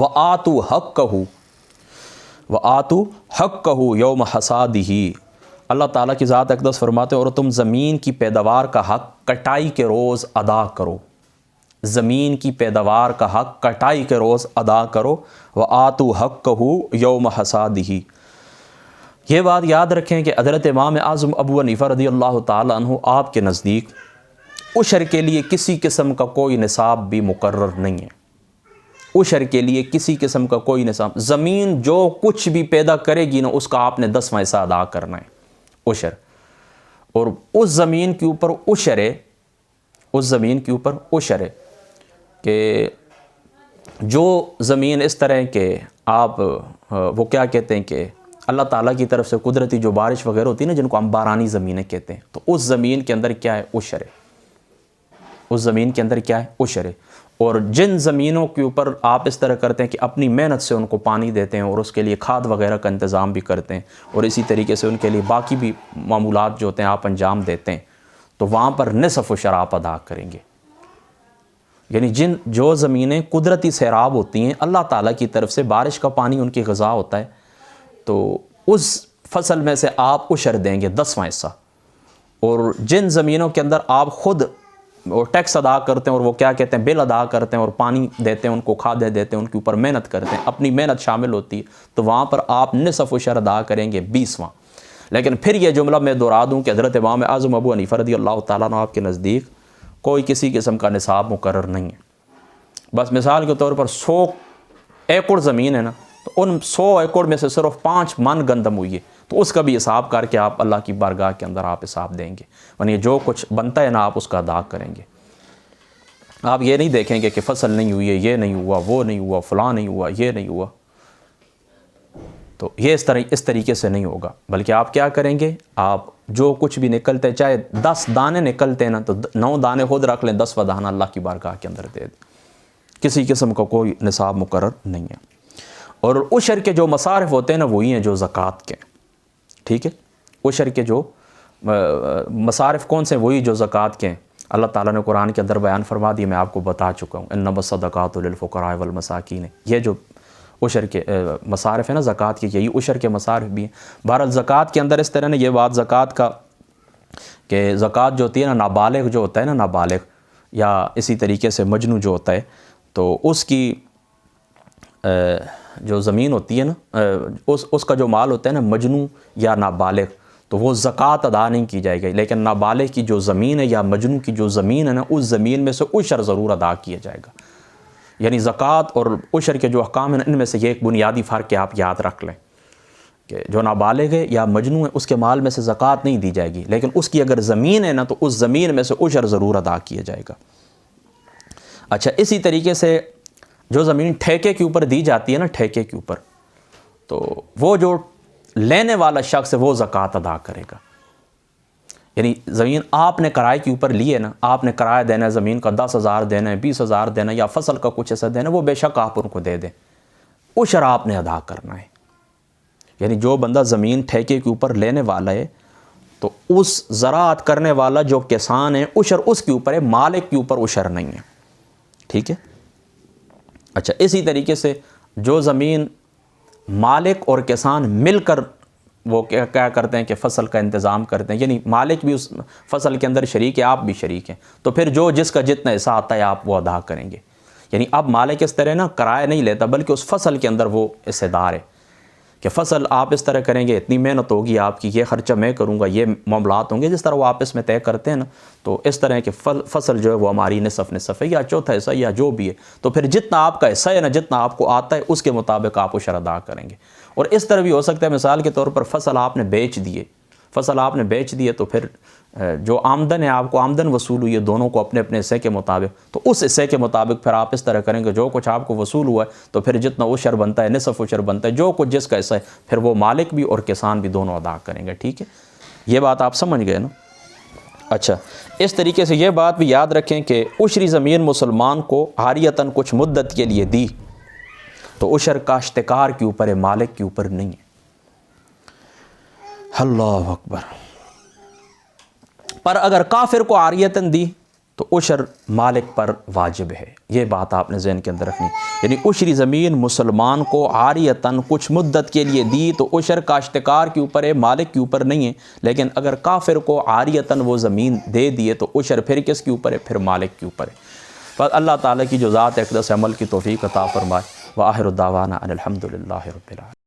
وآتوا حقہ یوم حصادہ، اللہ تعالیٰ کی ذات اقدس فرماتے ہیں اور تم زمین کی پیداوار کا حق کٹائی کے روز ادا کرو، زمین کی پیداوار کا حق کٹائی کے روز ادا کرو، وآتوا حقہ یوم حصادہ۔ یہ بات یاد رکھیں کہ حضرت امام اعظم ابو حنیفہ رضی اللہ تعالیٰ عنہ آپ کے نزدیک عشر کے لیے کسی قسم کا کوئی نصاب بھی مقرر نہیں ہے، عشر کے لیے کسی قسم کا کوئی نصاب، زمین جو کچھ بھی پیدا کرے گی نا اس کا آپ نے 10واں حصہ ادا کرنا ہے عشر، اور اس زمین کے اوپر عشر ہے، اس زمین کے اوپر عشر ہے کہ جو زمین اس طرح کے آپ وہ کیا کہتے ہیں کہ اللہ تعالیٰ کی طرف سے قدرتی جو بارش وغیرہ ہوتی ہے نا جن کو ہم بارانی زمینیں کہتے ہیں، تو اس زمین کے اندر کیا ہے عشر ہے، اس زمین کے اندر کیا ہے عشر ہے۔ اور جن زمینوں کے اوپر آپ اس طرح کرتے ہیں کہ اپنی محنت سے ان کو پانی دیتے ہیں اور اس کے لیے کھاد وغیرہ کا انتظام بھی کرتے ہیں اور اسی طریقے سے ان کے لیے باقی بھی معمولات جو ہوتے ہیں آپ انجام دیتے ہیں، تو وہاں پر نصف عشر آپ ادا کریں گے۔ یعنی جو زمینیں قدرتی سیراب ہوتی ہیں، اللہ تعالیٰ کی طرف سے بارش کا پانی ان کی غذا ہوتا ہے، تو اس فصل میں سے آپ عشر دیں گے 10واں حصہ۔ اور جن زمینوں کے اندر آپ خود ٹیکس ادا کرتے ہیں اور وہ کیا کہتے ہیں بل ادا کرتے ہیں اور پانی دیتے ہیں ان کو، کھادیں دیتے ہیں، ان کے اوپر محنت کرتے ہیں، اپنی محنت شامل ہوتی ہے، تو وہاں پر آپ نصف عشر ادا کریں گے 20واں۔ لیکن پھر یہ جملہ میں دہرا دوں کہ حضرت امام اعظم ابو حنیفہ رضی اللہ تعالیٰ عنہ آپ کے نزدیک کوئی کسی قسم کا نصاب مقرر نہیں ہے۔ بس مثال کے طور پر 100 ایکڑ زمین ہے نا، تو ان 100 ایکڑ میں سے صرف 5 من گندم ہوئی ہے، تو اس کا بھی حساب کر کے آپ اللہ کی بارگاہ کے اندر آپ حساب دیں گے، یعنی جو کچھ بنتا ہے نا آپ اس کا ادا کریں گے۔ آپ یہ نہیں دیکھیں گے کہ فصل نہیں ہوئی ہے، یہ نہیں ہوا، وہ نہیں ہوا، فلاں نہیں ہوا، یہ نہیں ہوا، تو یہ اس طریقے سے نہیں ہوگا، بلکہ آپ کیا کریں گے، آپ جو کچھ بھی نکلتے ہیں، چاہے 10 دانے نکلتے ہیں نا تو 9 دانے خود رکھ لیں، 10واں دانہ اللہ کی بارگاہ کے اندر دے دیں، کسی قسم کا کوئی نصاب مقرر نہیں ہے۔ اور عشر کے جو مصارف ہوتے ہیں نا وہی ہیں جو زکوٰۃ کے، ٹھیک ہے، عشر کے جو مصارف کون سے، وہی جو زکوٰۃ کے ہیں۔ اللہ تعالیٰ نے قرآن کے اندر بیان فرما دی، میں آپ کو بتا چکا ہوں، انما الصدقات للفقراء والمساکین، یہ جو عشر کے مصارف ہیں نا زکوٰۃ کے، یہی عشر کے مصارف بھی ہیں۔ بہرحال زکوٰۃ کے اندر اس طرح نے یہ بات زکوٰۃ کا کہ زکوٰۃ جو ہوتی ہے نا، نابالغ جو ہوتا ہے نا، نابالغ یا اسی طریقے سے مجنو جو ہوتا ہے، تو اس کی جو زمین ہوتی ہے نا، اس کا جو مال ہوتا ہے نا مجنو یا نابالغ، تو وہ زکوٰۃ ادا نہیں کی جائے گی، لیکن نابالغ کی جو زمین ہے یا مجنو کی جو زمین ہے نا، اس زمین میں سے عشر ضرور ادا کیا جائے گا۔ یعنی زکوٰۃ اور عشر کے جو احکام ہیں ان میں سے یہ ایک بنیادی فرق ہے، آپ یاد رکھ لیں کہ جو نابالغ ہے یا مجنو ہے اس کے مال میں سے زکوٰۃ نہیں دی جائے گی، لیکن اس کی اگر زمین ہے نا تو اس زمین میں سے عشر ضرور ادا کیا جائے گا۔ اچھا، اسی طریقے سے جو زمین ٹھیکے کے اوپر دی جاتی ہے نا، ٹھیکے کے اوپر، تو وہ جو لینے والا شخص ہے وہ زکوٰۃ ادا کرے گا۔ یعنی زمین آپ نے کرائے کے اوپر لی ہے نا، آپ نے کرایہ دینا ہے زمین کا، 10,000 دینا ہے، 20,000 دینا ہے، یا فصل کا کچھ ایسا دینا ہے، وہ بے شک آپ ان کو دے دیں، عشر آپ نے ادا کرنا ہے۔ یعنی جو بندہ زمین ٹھیکے کے اوپر لینے والا ہے تو اس زراعت کرنے والا جو کسان ہے عشر اس کے اوپر ہے، مالک کے اوپر عشر نہیں ہے، ٹھیک ہے۔ اچھا، اسی طریقے سے جو زمین مالک اور کسان مل کر وہ کیا کرتے ہیں کہ فصل کا انتظام کرتے ہیں، یعنی مالک بھی اس فصل کے اندر شریک ہے، آپ بھی شریک ہیں، تو پھر جو جس کا جتنا حصہ آتا ہے آپ وہ ادا کریں گے۔ یعنی اب مالک اس طرح نا کرایہ نہیں لیتا، بلکہ اس فصل کے اندر وہ حصے دار ہے کہ فصل آپ اس طرح کریں گے، اتنی محنت ہوگی آپ کی، یہ خرچہ میں کروں گا، یہ معاملات ہوں گے، جس طرح وہ آپس میں طے کرتے ہیں نا، تو اس طرح کہ فصل جو ہے وہ ہماری نصف ہے یا چوتھا حصہ یا جو بھی ہے، تو پھر جتنا آپ کا حصہ ہے نا، جتنا آپ کو آتا ہے اس کے مطابق آپ عشر ادا کریں گے۔ اور اس طرح بھی ہو سکتا ہے، مثال کے طور پر فصل آپ نے بیچ دیے تو پھر جو آمدن ہے آپ کو آمدن وصول ہوئی ہے دونوں کو اپنے اپنے حصے کے مطابق، تو اس حصے کے مطابق پھر آپ اس طرح کریں گے، جو کچھ آپ کو وصول ہوا ہے تو پھر جتنا عشر بنتا ہے، نصف عشر بنتا ہے، جو کچھ جس کا حصہ ہے، پھر وہ مالک بھی اور کسان بھی دونوں ادا کریں گے، ٹھیک ہے۔ یہ بات آپ سمجھ گئے نا۔ اچھا، اس طریقے سے یہ بات بھی یاد رکھیں کہ عشری زمین مسلمان کو عاریتاً کچھ مدت کے لیے دی تو عشر کاشتکار کے اوپر ہے، مالک کے اوپر نہیں ہے۔ اللہ اکبر۔ پر اگر کافر کو عاریتاً دی تو عشر مالک پر واجب ہے۔ یہ بات آپ نے ذہن کے اندر رکھنی، یعنی عشری زمین مسلمان کو عاریتاً کچھ مدت کے لیے دی تو عشر کاشتکار کے اوپر ہے، مالک کے اوپر نہیں ہے۔ لیکن اگر کافر کو عاریتاً وہ زمین دے دیے تو عشر پھر کس کے اوپر ہے؟ پھر مالک کے اوپر ہے۔ بس اللہ تعالیٰ کی جو ذات اقدس عمل کی توفیق عطا فرمائے۔ وآخر دعوانا ان الحمد للہ رب العالمین۔